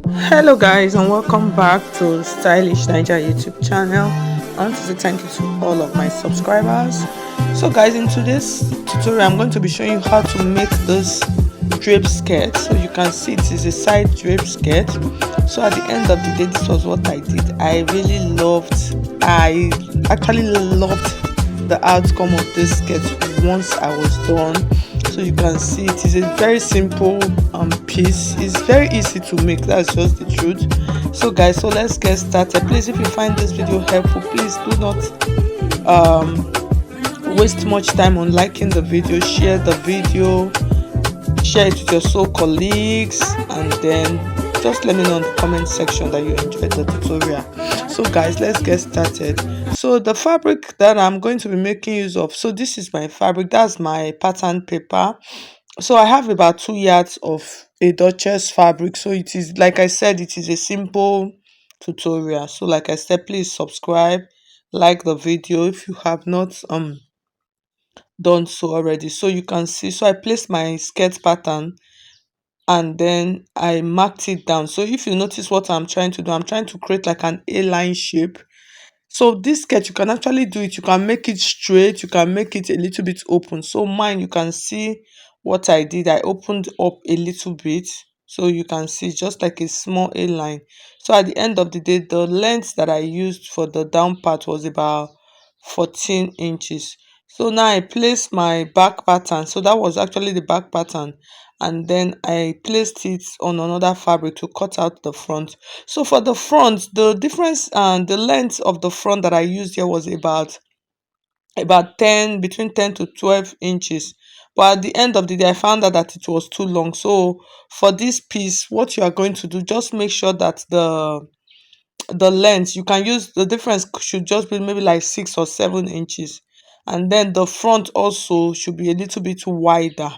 Hello guys and welcome back to Stylish Naija YouTube channel. I want to say thank you to all of my subscribers. So guys, in today's tutorial I'm going to be showing you how to make this drape skirt. So you can see it is a side drape skirt. So at the end of the day, this was what I did. I actually loved the outcome of this skirt once I was done. So you can see it is a very simple piece. It's very easy to make, that's just the truth. So guys, so let's get started. Please, if you find this video helpful, please do not um waste much time on liking the video. Share the video, share it with your soul colleagues, and then just let me know in the comment section that you enjoyed the tutorial. So guys, let's get started. So the fabric that I'm going to be making use of, so this is my fabric, that's my pattern paper. So I have about 2 yards of a Duchess fabric. So it is, like I said, it is a simple tutorial. So like I said, please subscribe, like the video if you have not done so already. So you can see, so I placed my skirt pattern and then I marked it down. So if you notice what I'm trying to do, I'm trying to create like an A-line shape. So this skirt, you can actually do it. You can make it straight, you can make it a little bit open. So mine, you can see what I did. I opened up a little bit. So you can see just like a small A-line. So at the end of the day, the length that I used for the down part was about 14 inches. So now I placed my back pattern. So that was actually the back pattern. And then I placed it on another fabric to cut out the front. So for the front, the difference and the length of the front that I used here was about 10, between 10 to 12 inches. But at the end of the day, I found out that it was too long. So for this piece, what you are going to do, just make sure that the length, you can use, the difference should just be maybe like 6 or 7 inches, and then the front also should be a little bit wider.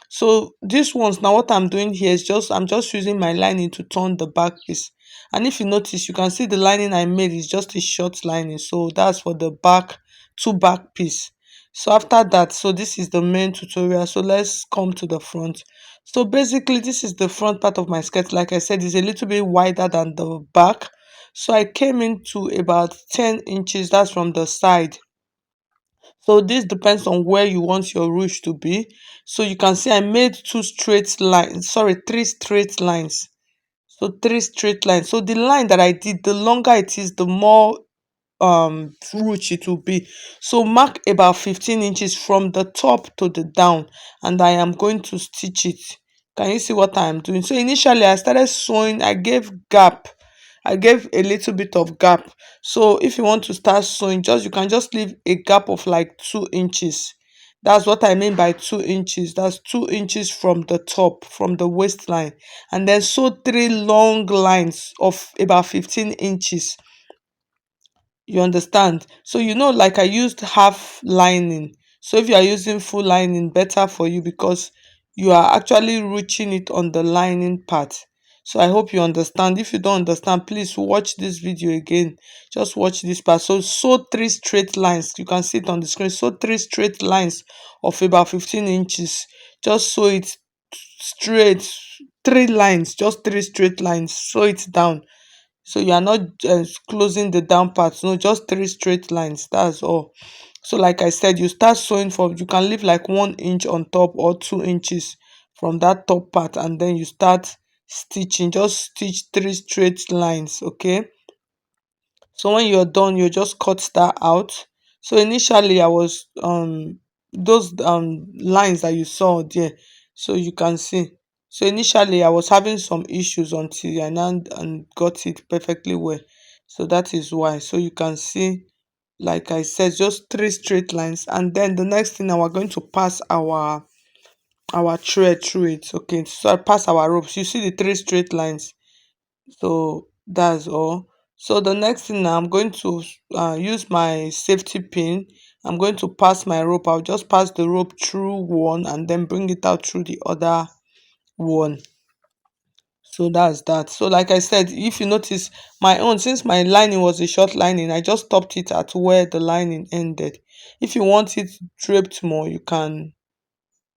So this ones, now what I'm doing here is just, I'm just using my lining to turn the back piece. And if you notice, you can see the lining I made is just a short lining, so that's for the back, two back piece. So after that, so this is the main tutorial. So let's come to the front. So basically, this is the front part of my skirt. Like I said, it's a little bit wider than the back. So I came into about 10 inches, that's from the side. So this depends on where you want your ruche to be. So you can see I made two straight lines, sorry, three straight lines. So three straight lines. So the line that I did, the longer it is, the more ruche it will be. So mark about 15 inches from the top to the down, and I am going to stitch it. Can you see what I am doing? So initially I started sewing, I gave gap, I gave a little bit of gap. So if you want to start sewing, just, you can just leave a gap of like 2 inches. That's what I mean by 2 inches. That's 2 inches from the top, from the waistline, and then sew three long lines of about 15 inches. You understand? So you know, like I used half lining. So if you are using full lining, better for you, because you are actually reaching it on the lining part. So I hope you understand. If you don't understand, please watch this video again. Just watch this part. So sew three straight lines. You can see it on the screen. Sew three straight lines of about 15 inches. Just sew it straight. Three lines, just three straight lines. Sew it down, so you are not closing the down part. No, just three straight lines, that's all. So like I said, you start sewing from, you can leave like 1 inch on top or 2 inches from that top part, and then you start stitching. Just stitch three straight lines, okay? So when you're done, you just cut that out. So initially I was those lines that you saw there, so you can see. So initially I was having some issues until I now and got it perfectly well. So that is why. So you can see, like I said, just three straight lines, and then the next thing, now we're going to pass our thread through it. Okay, so I pass our ropes. You see the three straight lines, so that's all. So the next thing now, I'm going to use my safety pin. I'm going to pass my rope. I'll just pass the rope through one and then bring it out through the other one. So that's that. So like I said, if you notice, my own, since my lining was a short lining, I just stopped it at where the lining ended. If you want it draped more, you can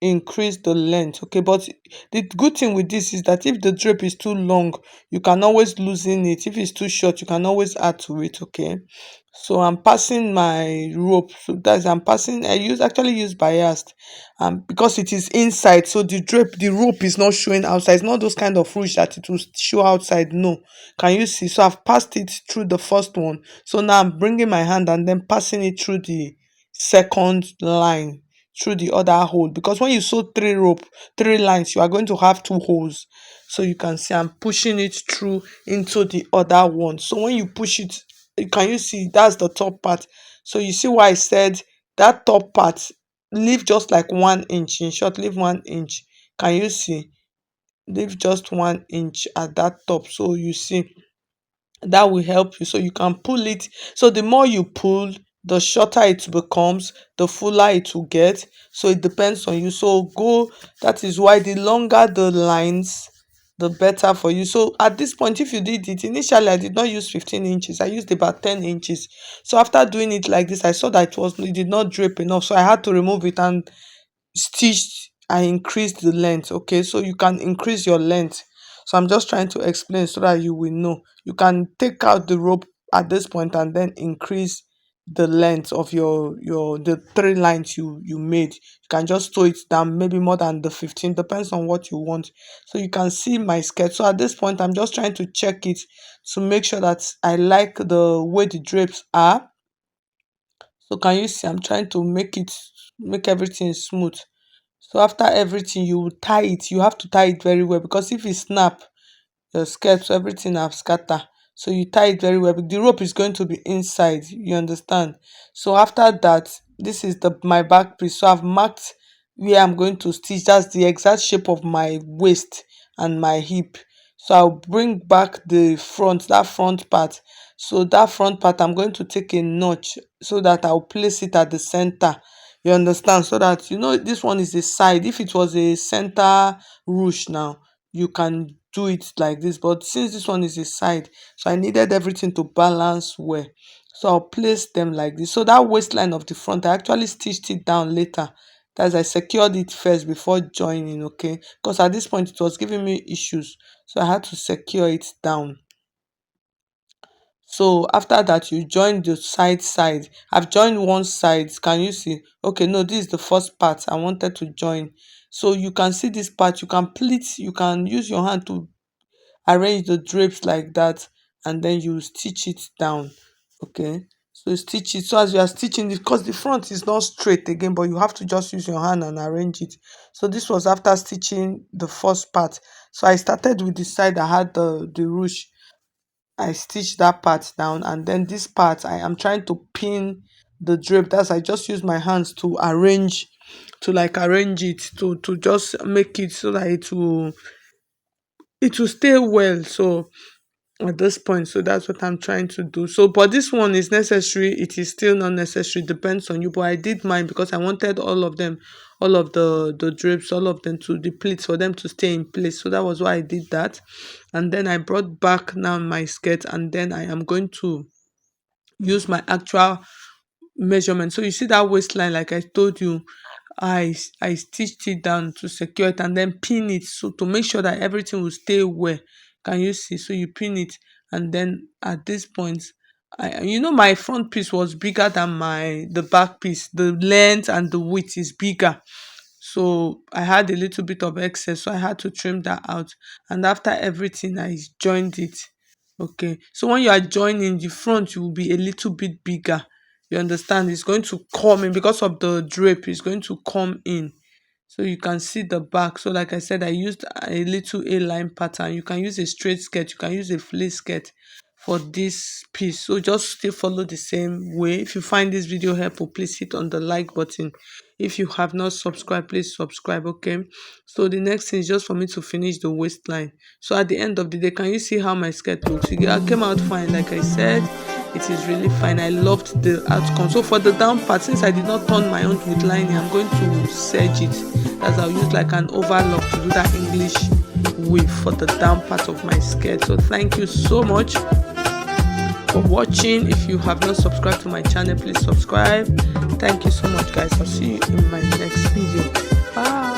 increase the length. Okay, but the good thing with this is that if the drape is too long, you can always loosen it. If it's too short, you can always add to it. Okay, so I'm passing my rope, so that's I'm passing, I actually use biased, because it is inside, so the rope is not showing outside. It's not those kind of ruche that it will show outside. No, can you see? So I've passed it through the first one, so now I'm bringing my hand and then passing it through the second line, through the other hole, because when you sew three lines, you are going to have two holes. So you can see I'm pushing it through into the other one. So when you push it, can you see that's the top part? So you see why I said that top part, leave just like 1 inch. In short, leave 1 inch. Can you see? Leave just 1 inch at that top. So you see that will help you, so you can pull it. So the more you pull, the shorter it becomes, the fuller it will get. So it depends on you. So go, that is why the longer the lines, the better for you. So at this point, if you did it initially, I did not use 15 inches, I used about 10 inches. So after doing it like this, I saw that it did not drape enough, so I had to remove it and stitched, I increased the length. Okay, so you can increase your length. So I'm just trying to explain so that you will know. You can take out the rope at this point and then increase the length of the three lines you made. You can just sew it down, maybe more than the 15, depends on what you want. So you can see my skirt. So at this point, I'm just trying to check it to make sure that I like the way the drapes are. So can you see I'm trying to make everything smooth. So after everything, you will tie it. You have to tie it very well, because if it snap your skirt, so everything have scatter. So you tie it very well. The rope is going to be inside. You understand? So after that, this is the my back piece. So I've marked where I'm going to stitch. That's the exact shape of my waist and my hip. So I'll bring back that front part. So that front part, I'm going to take a notch so that I'll place it at the center. You understand? So that, this one is a side. If it was a center ruche now, you can do it like this, but since this one is a side, so I needed everything to balance well. So I'll place them like this. So that waistline of the front, I actually stitched it down later. That's, I secured it first before joining. Okay, because at this point it was giving me issues, so I had to secure it down. So after that, you join the side. I've joined one side. Can you see? Okay, no, this is the first part I wanted to join. So you can see this part, you can pleat, you can use your hand to arrange the drapes like that, and then you stitch it down. Okay, so stitch it. So as you are stitching it, because the front is not straight again, but you have to just use your hand and arrange it. So this was after stitching the first part. So I started with the side that had the ruche. I stitched that part down, and then this part I am trying to pin the drape. That's, I just use my hands to arrange, arrange it, to just make it so that it will stay well. So at this point, so that's what I'm trying to do. So but this one is necessary, it is still not necessary, depends on you, but I did mine because I wanted all of them, all of the drapes, all of them, to the pleats, for them to stay in place. So that was why I did that. And then I brought back now my skirt, and then I am going to use my actual measurement. So you see that waistline, like I told you, I stitched it down to secure it and then pin it, so to make sure that everything will stay well. Can you see? So you pin it, and then at this point, my front piece was bigger than the back piece. The length and the width is bigger, so I had a little bit of excess, so I had to trim that out. And after everything, I joined it. Okay, so when you are joining the front, you will be a little bit bigger. You understand? It's going to come in because of the drape, it's going to come in, so you can see the back. So like I said, I used a little A-line pattern. You can use a straight skirt, you can use a flared skirt for this piece. So just still follow the same way. If you find this video helpful, please hit on the like button. If you have not subscribed, please subscribe. Okay, so the next thing is just for me to finish the waistline. So at the end of the day, can you see how my skirt looks? It came out fine. Like I said, it is really fine. I loved the outcome. So for the down part, since I did not turn my own with lining, I'm going to serge it, as I'll use like an overlock to do that English weave for the down part of my skirt. So thank you so much for watching. If you have not subscribed to my channel, please subscribe. Thank you so much, guys. I'll see you in my next video. Bye.